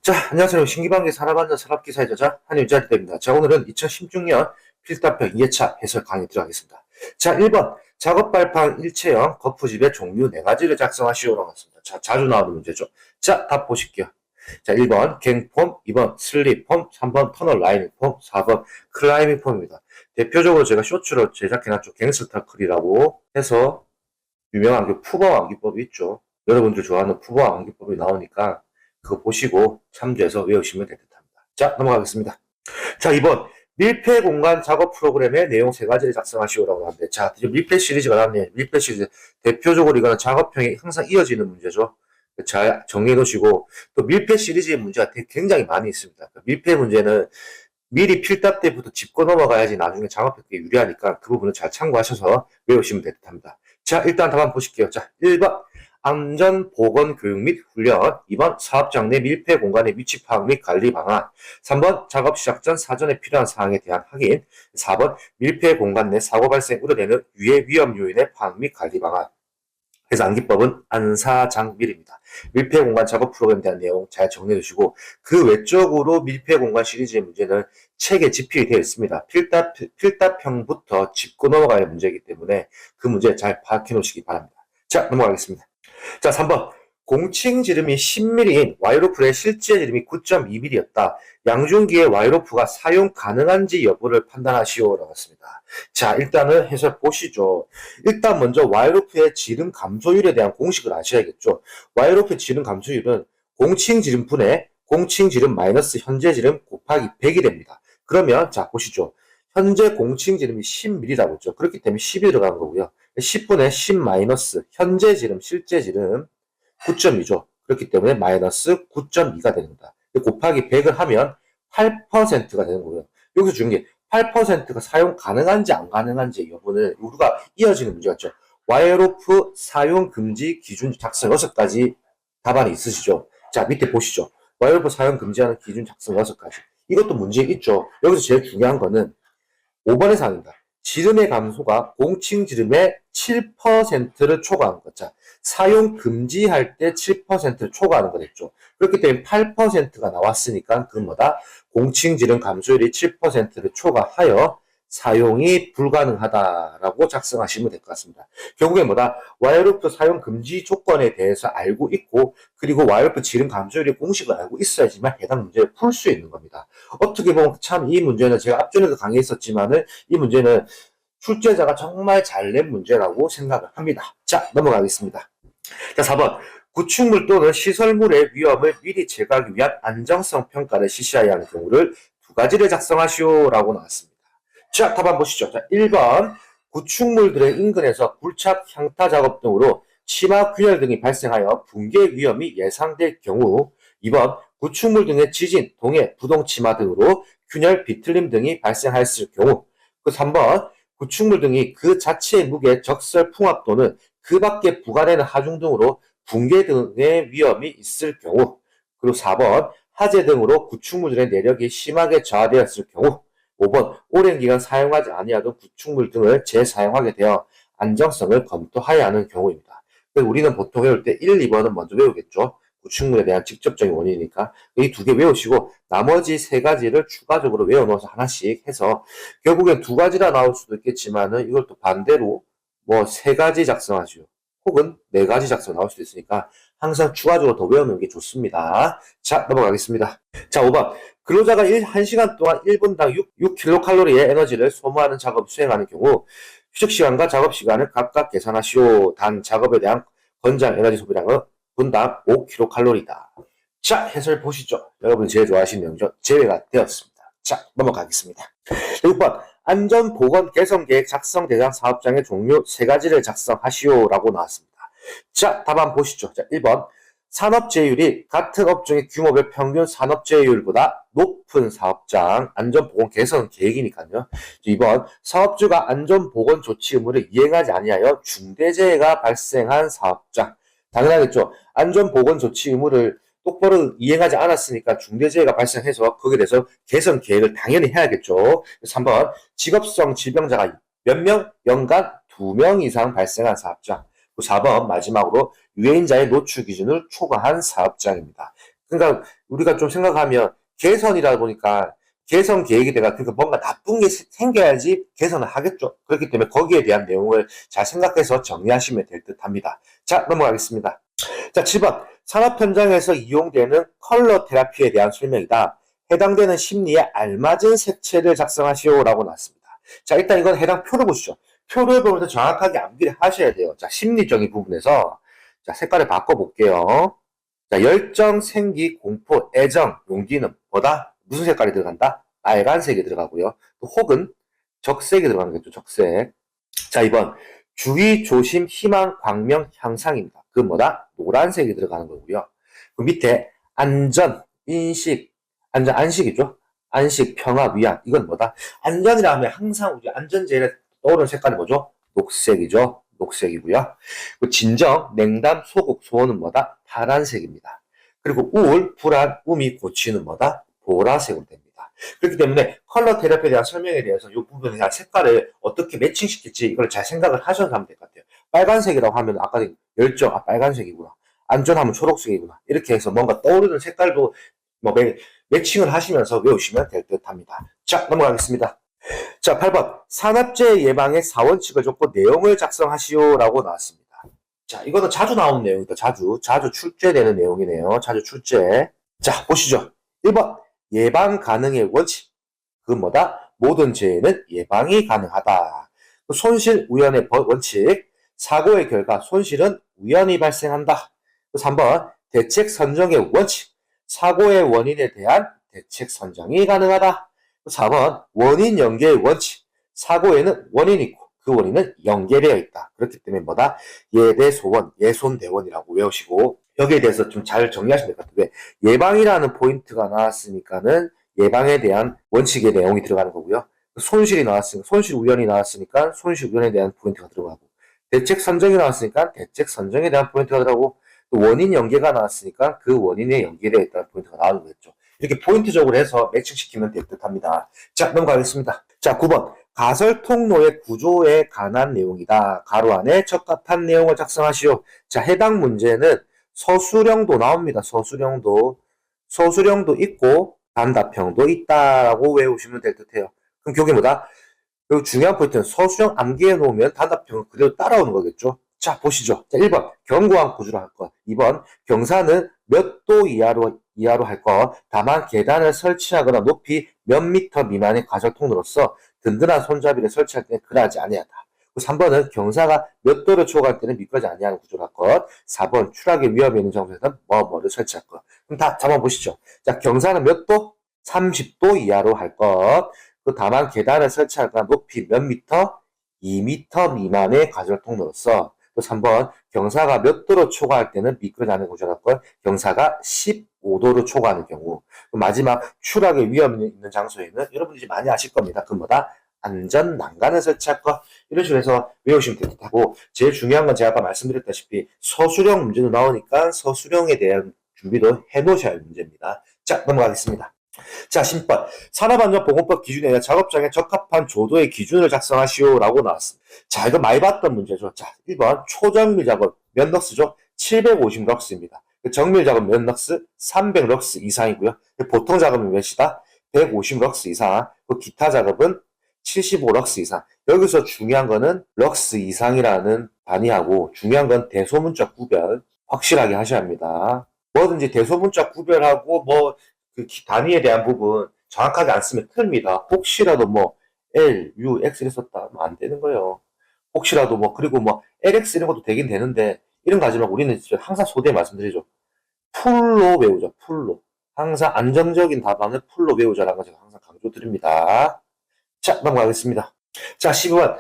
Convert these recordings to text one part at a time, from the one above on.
자, 안녕하세요. 신기방기 산업안전 산업기사의 저자 한윤자입니다. 자, 오늘은 2016년 필답형 2회차 해설 강의 들어가겠습니다. 자, 1번 작업 발판 일체형 거푸집의 종류 4가지를 작성하시오라고 했습니다. 자, 자주 나오는 문제죠. 자, 답 보실게요. 자, 1번 갱폼, 2번 슬립폼, 3번 터널 라이닝 폼, 4번 클라이밍 폼입니다. 대표적으로 제가 쇼츠로 제작해놨죠. 갱스터클이라고 해서 유명한 그 푸버 왕기법이 있죠. 여러분들 좋아하는 푸버 왕기법이 나오니까 그거 보시고 참조해서 외우시면 될 듯합니다. 자, 넘어가겠습니다. 자, 2번 밀폐 공간 작업 프로그램의 내용 3가지를 작성하시오라고 하는데, 자, 드디어 밀폐 시리즈가 나왔네요. 밀폐 시리즈. 대표적으로 이거는 작업형이 항상 이어지는 문제죠. 잘 정리해 놓으시고, 또 밀폐 시리즈의 문제가 굉장히 많이 있습니다. 밀폐 문제는 미리 필답 때부터 짚고 넘어가야지 나중에 작업하기 유리하니까 그 부분을 잘 참고하셔서 외우시면 될 듯합니다. 자, 일단 답 한번 보실게요. 자, 1번 안전보건 교육 및 훈련, 2번 사업장 내 밀폐 공간의 위치 파악 및 관리 방안, 3번 작업 시작 전 사전에 필요한 사항에 대한 확인, 4번 밀폐 공간 내 사고 발생 우려되는 유해 위험 요인의 파악 및 관리 방안. 그래서 암기법은 안사장밀입니다. 밀폐 공간 작업 프로그램에 대한 내용 잘 정리해 두시고, 그 외적으로 밀폐 공간 시리즈의 문제는 책에 집필이 되어 있습니다. 필답형부터 짚고 넘어가야 할 문제이기 때문에 그 문제 잘 파악해 놓으시기 바랍니다. 자, 넘어가겠습니다. 자, 3번. 공칭 지름이 10mm인 와이로프의 실제 지름이 9.2mm였다. 양중기의 와이로프가 사용 가능한지 여부를 판단하시오라고 했습니다. 자, 일단은 해설 보시죠. 일단 먼저 와이로프의 지름 감소율에 대한 공식을 아셔야겠죠. 와이로프의 지름 감소율은 공칭 지름분의 공칭 지름 마이너스 현재 지름 곱하기 100이 됩니다. 그러면 자, 보시죠. 현재 공칭 지름이 10mm라고 했죠. 그렇기 때문에 10이 들어간 거고요. 10분의 10 마이너스 현재 지름, 실제 지름 9.2죠. 그렇기 때문에 마이너스 9.2가 되는 겁니다. 곱하기 100을 하면 8%가 되는 거고요. 여기서 중요한 게 8%가 사용 가능한지 안 가능한지 여부는 우리가 이어지는 문제 같죠. 와이어로프 사용 금지 기준 작성 6가지 답안이 있으시죠. 자, 밑에 보시죠. 와이어로프 사용 금지하는 기준 작성 6가지. 이것도 문제 있죠. 여기서 제일 중요한 거는 5번의 사항입니다. 지름의 감소가 공칭 지름의 7%를 초과하는 것. 자, 사용 금지할 때 7%를 초과하는 거겠죠. 그렇기 때문에 8%가 나왔으니까 그건 뭐다? 공칭 지름 감소율이 7%를 초과하여 사용이 불가능하다라고 작성하시면 될 것 같습니다. 결국에 뭐다? 와이어루프 사용 금지 조건에 대해서 알고 있고, 그리고 와이어루프 지름 감소율의 공식을 알고 있어야지만 해당 문제를 풀 수 있는 겁니다. 어떻게 보면 참 이 문제는 제가 앞전에도 강의했었지만은 이 문제는 출제자가 정말 잘 낸 문제라고 생각을 합니다. 자, 넘어가겠습니다. 자, 4번. 구축물 또는 시설물의 위험을 미리 제거하기 위한 안정성 평가를 실시해야 하는 경우를 2가지를 작성하시오라고 나왔습니다. 자, 답 한번 보시죠. 자, 1번. 구축물들의 인근에서 굴착, 향타 작업 등으로 치마 균열 등이 발생하여 붕괴 위험이 예상될 경우, 2번. 구축물 등의 지진, 동해, 부동 치마 등으로 균열, 비틀림 등이 발생하였을 경우, 그 3번. 구축물 등이 그 자체의 무게, 적설, 풍압 또는 그 밖에 부과되는 하중 등으로 붕괴 등의 위험이 있을 경우, 그리고 4번. 화재 등으로 구축물들의 내력이 심하게 저하되었을 경우, 5번. 오랜 기간 사용하지 아니하던 구축물 등을 재사용하게 되어 안정성을 검토해야 하는 경우입니다. 우리는 보통 외울 때 1, 2번은 먼저 외우겠죠. 구축물에 대한 직접적인 원인이니까 이 2개 외우시고 나머지 3가지를 추가적으로 외워놓아서 하나씩 해서 결국엔 2가지라 나올 수도 있겠지만은 이걸 또 반대로 뭐 3가지 작성하시오. 혹은 4가지 작성 나올 수도 있으니까 항상 추가적으로 더 외우는 게 좋습니다. 자, 넘어가겠습니다. 자, 5번. 근로자가 1시간 동안 1분당 6kcal의 에너지를 소모하는 작업을 수행하는 경우 휴식시간과 작업시간을 각각 계산하시오. 단 작업에 대한 권장 에너지 소비량은 분당 5kcal이다. 자, 해설 보시죠. 여러분이 제일 좋아하시는 내용이죠. 제외가 되었습니다. 자, 넘어가겠습니다. 6번. 안전보건 개선계획 작성 대상 사업장의 종류 3가지를 작성하시오라고 나왔습니다. 자, 답 한번 보시죠. 자, 1번. 산업재율이 같은 업종의 규모별 평균 산업재율보다 높은 사업장 안전보건 개선 계획이니까요. 2번. 사업주가 안전보건 조치 의무를 이행하지 아니하여 중대재해가 발생한 사업장. 당연하겠죠. 안전보건 조치 의무를 똑바로 이행하지 않았으니까 중대재해가 발생해서 거기에 대해서 개선 계획을 당연히 해야겠죠. 3번. 직업성 질병자가 몇 명? 연간 2명 이상 발생한 사업장. 4번 마지막으로 유해인자의 노출 기준을 초과한 사업장입니다. 그러니까 우리가 좀 생각하면 개선이다 보니까 개선 계획이 돼가 그러니까 뭔가 나쁜 게 생겨야지 개선을 하겠죠. 그렇기 때문에 거기에 대한 내용을 잘 생각해서 정리하시면 될 듯합니다. 자, 넘어가겠습니다. 자, 7번. 산업 현장에서 이용되는 컬러 테라피에 대한 설명이다. 해당되는 심리에 알맞은 색채를 작성하시오라고 나왔습니다. 자, 일단 이건 해당 표를 보시죠. 표를 보면서 정확하게 암기를 하셔야 돼요. 자, 심리적인 부분에서 자, 색깔을 바꿔볼게요. 자, 열정, 생기, 공포, 애정, 용기는 뭐다? 무슨 색깔이 들어간다? 빨간색이 들어가고요. 또 혹은 적색이 들어가는 거죠. 적색. 자, 2번. 주의, 조심, 희망, 광명, 향상입니다. 그 뭐다? 노란색이 들어가는 거고요. 그 밑에 안전, 인식, 안식이죠. 안식, 평화, 위안. 이건 뭐다? 안전이라 하면 항상 우리 안전제일에 떠오르는 색깔이 뭐죠? 녹색이죠. 녹색이고요. 그 진정, 냉담, 소극, 소원은 뭐다? 파란색입니다. 그리고 우울, 불안, 우미, 고치는 뭐다? 보라색으로 됩니다. 그렇기 때문에 컬러 테라피에 대한 설명에 대해서 이 부분에 대한 색깔을 어떻게 매칭시킬지 이걸 잘 생각을 하셔서 하면 될 것 같아요. 빨간색이라고 하면 아까 열정, 빨간색이구나. 안전하면 초록색이구나. 이렇게 해서 뭔가 떠오르는 색깔도 뭐 매칭을 하시면서 외우시면 될 듯 합니다. 자, 넘어가겠습니다. 자, 8번. 산업재해 예방의 4원칙을 적고 내용을 작성하시오라고 나왔습니다. 자, 이거는 자주 나오는 내용이다. 자주 출제되는 내용이네요. 자주 출제. 자, 보시죠. 1번. 예방 가능의 원칙. 그 뭐다? 모든 재해는 예방이 가능하다. 손실 우연의 원칙. 사고의 결과 손실은 우연히 발생한다. 3번. 대책 선정의 원칙. 사고의 원인에 대한 대책 선정이 가능하다. 4번. 원인 연계의 원칙. 사고에는 원인이 있고 그 원인은 연계되어 있다. 그렇기 때문에 뭐다? 예대소원, 예손대원이라고 외우시고 여기에 대해서 좀 잘 정리하시면 될 것 같은데 예방이라는 포인트가 나왔으니까는 예방에 대한 원칙의 내용이 들어가는 거고요. 손실이 나왔으니까 손실 우연이 나왔으니까 손실 우연에 대한 포인트가 들어가고 대책 선정이 나왔으니까 대책 선정에 대한 포인트가 들어가고 또 원인 연계가 나왔으니까 그 원인에 연계되어 있다는 포인트가 나오는 거겠죠. 이렇게 포인트적으로 해서 매칭시키면 될 듯합니다. 자, 넘어가겠습니다. 자, 9번. 가설 통로의 구조에 관한 내용이다. 가로 안에 적합한 내용을 작성하시오. 자, 해당 문제는 서술형도 나옵니다. 서술형도 있고 단답형도 있다라고 외우시면 될 듯해요. 그럼 그게 뭐다? 그리고 중요한 포인트는 서술형 암기해 놓으면 단답형은 그대로 따라오는 거겠죠. 자, 보시죠. 자, 1번 견고한 구조로 할 것. 2번 경사는 몇 도 이하로 할 것. 다만 계단을 설치하거나 높이 몇 미터 미만의 가설 통로로서 든든한 손잡이를 설치할 때는 그러하지 아니하다. 3번은 경사가 몇 도를 초과할 때는 미끄러지 아니하는 구조로 할 것. 4번 추락의 위험이 있는 장소에서는 뭐를 설치할 것. 그럼 다 잡아보시죠. 자, 경사는 몇 도? 30도 이하로 할 것. 그 다만 계단을 설치하거나 높이 몇 미터? 2미터 미만의 가설 통로로서 또 3번 경사가 몇 도로 초과할 때는 미끄러지 않는 구조로 할 것. 경사가 15도로 초과하는 경우. 마지막 추락의 위험이 있는 장소에는 여러분들이 많이 아실 겁니다. 그 뭐다? 안전 난간을 설치할 것. 이런 식으로 해서 외우시면 될 듯하고 제일 중요한 건 제가 아까 말씀드렸다시피 서술형 문제도 나오니까 서술형에 대한 준비도 해놓으셔야 할 문제입니다. 자, 넘어가겠습니다. 자, 10번. 산업안전보건법 기준에 의한 작업장에 적합한 조도의 기준을 작성하시오라고 나왔습니다. 자, 이거 많이 봤던 문제죠. 자, 1번. 초정밀 작업 몇 럭스죠? 750 럭스입니다. 정밀 작업 몇 럭스? 300 럭스 이상이고요. 보통 작업은 몇이다? 150 럭스 이상. 기타 작업은 75 럭스 이상. 여기서 중요한 거는 럭스 이상이라는 단위하고 중요한 건 대소문자 구별 확실하게 하셔야 합니다. 뭐든지 대소문자 구별하고 그 단위에 대한 부분 정확하게 안 쓰면 틀립니다. 혹시라도 L, U, X를 썼다 하면 안 되는 거예요. 혹시라도 그리고 LX 이런 것도 되긴 되는데 이런 거 하지 말고 우리는 항상 소대에 말씀드리죠. 풀로 외우자, 풀로. 항상 안정적인 답안을 풀로 외우자라는 거 제가 항상 강조드립니다. 자, 넘어가겠습니다. 자, 12번.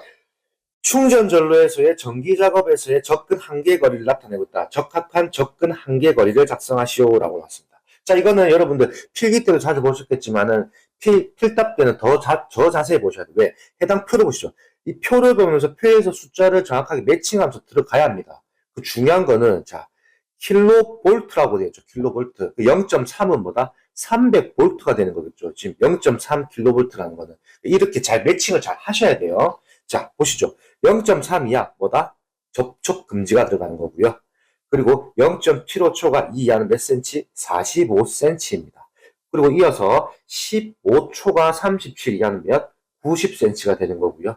충전 전로에서의 전기 작업에서의 접근 한계 거리를 나타내고 있다. 적합한 접근 한계 거리를 작성하시오라고 나왔습니다. 자, 이거는 여러분들 필기 때도 자주 보셨겠지만은 필답 때는 더 자세히 보셔야 돼요. 왜? 해당 표를 보시죠. 이 표를 보면서 표에서 숫자를 정확하게 매칭하면서 들어가야 합니다. 그 중요한 거는 자, 킬로볼트라고 되어 있죠. 킬로볼트. 0.3은 뭐다? 300볼트가 되는 거겠죠. 지금 0.3킬로볼트라는 거는. 이렇게 잘 매칭을 잘 하셔야 돼요. 자, 보시죠. 0.3 이하 뭐다? 접촉 금지가 들어가는 거고요. 그리고 0.75초가 2 이하는 몇 cm? 45cm입니다. 그리고 이어서 15초가 37 이하는 몇? 90cm가 되는 거고요.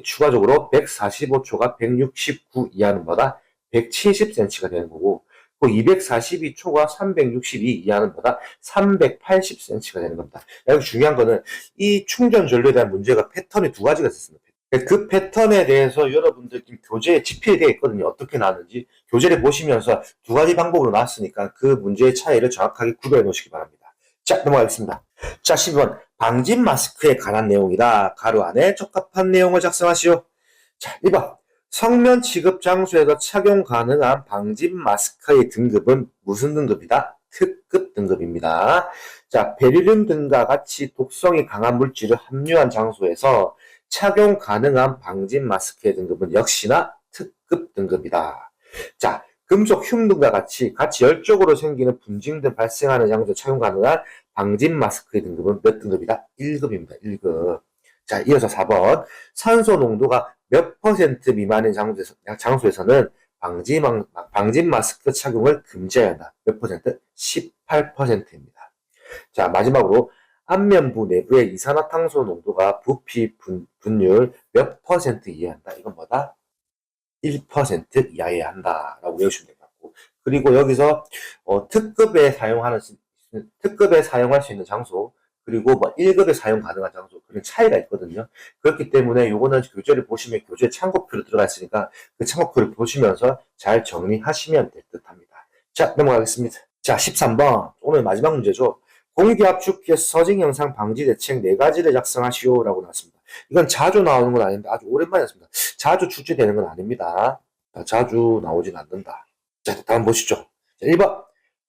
추가적으로 145초가 169 이하는 뭐다? 170cm가 되는 거고, 그 242초가 362 이하는 뭐다? 380cm가 되는 겁니다. 여기 중요한 거는 이 충전 전류에 대한 문제가 패턴이 두 가지가 있습니다. 그 패턴에 대해서 여러분들 교재에 집필되어 있거든요. 어떻게 나왔는지 교재를 보시면서 두 가지 방법으로 나왔으니까 그 문제의 차이를 정확하게 구별해 놓으시기 바랍니다. 자, 넘어가겠습니다. 자, 12번 방진 마스크에 관한 내용이다. 가로 안에 적합한 내용을 작성하시오. 자, 1번 성면 취급 장소에서 착용 가능한 방진 마스크의 등급은 무슨 등급이다? 특급 등급입니다. 자, 베릴륨 등과 같이 독성이 강한 물질을 함유한 장소에서 착용 가능한 방진 마스크의 등급은 역시나 특급 등급이다. 자, 금속 흉 등과 같이 열적으로 생기는 분진 등 발생하는 장소에 착용 가능한 방진 마스크의 등급은 몇 등급이다? 1급입니다. 1급. 자, 이어서 4번. 산소 농도가 몇 퍼센트 미만인 장소에서는 방진 마스크 착용을 금지해야 한다. 몇 퍼센트? 18%입니다. 자, 마지막으로 안면부 내부의 이산화탄소 농도가 부피 분율 몇 퍼센트 이하야 한다. 이건 뭐다? 1% 이하여야 한다라고 외우시면 될 것 같고, 그리고 여기서 특급에 사용할 수 있는 장소, 그리고 뭐 1급에 사용 가능한 장소, 그런 차이가 있거든요. 그렇기 때문에 요거는 교재를 보시면 교재 참고표로 들어가 있으니까 그 참고표를 보시면서 잘 정리하시면 될 듯 합니다. 자, 넘어가겠습니다. 자, 13번. 오늘 마지막 문제죠. 공기압축기의 서징 현상 방지 대책 4가지를 작성하시오라고 나왔습니다. 이건 자주 나오는 건 아닌데 아주 오랜만이었습니다. 자주 출제되는 건 아닙니다. 자주 나오진 않는다. 자, 다음 보시죠. 자, 1번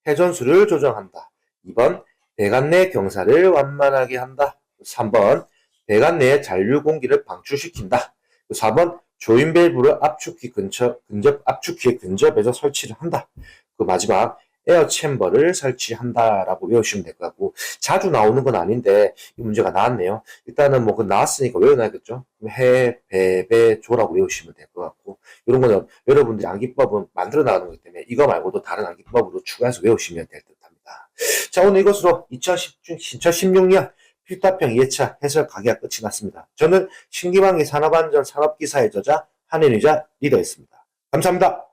회전수를 조정한다. 2번 배관 내 경사를 완만하게 한다. 3번 배관 내의 잔류 공기를 방출시킨다. 4번 조인 밸브를 압축기의 근접에서 설치를 한다. 그 마지막 에어 챔버를 설치한다라고 외우시면 될 것 같고, 자주 나오는 건 아닌데 이 문제가 나왔네요. 일단은 뭐 그 나왔으니까 외워놔야겠죠. 해, 배, 조라고 외우시면 될 것 같고, 이런 거는 여러분들이 암기법은 만들어 나가는 거기 때문에 이거 말고도 다른 암기법으로 추가해서 외우시면 될 듯합니다. 자, 오늘 이것으로 2016년 필답형 2회차 해설 강의가 끝이 났습니다. 저는 신기방기 산업안전 산업기사의 저자 한현유자 리더였습니다. 감사합니다.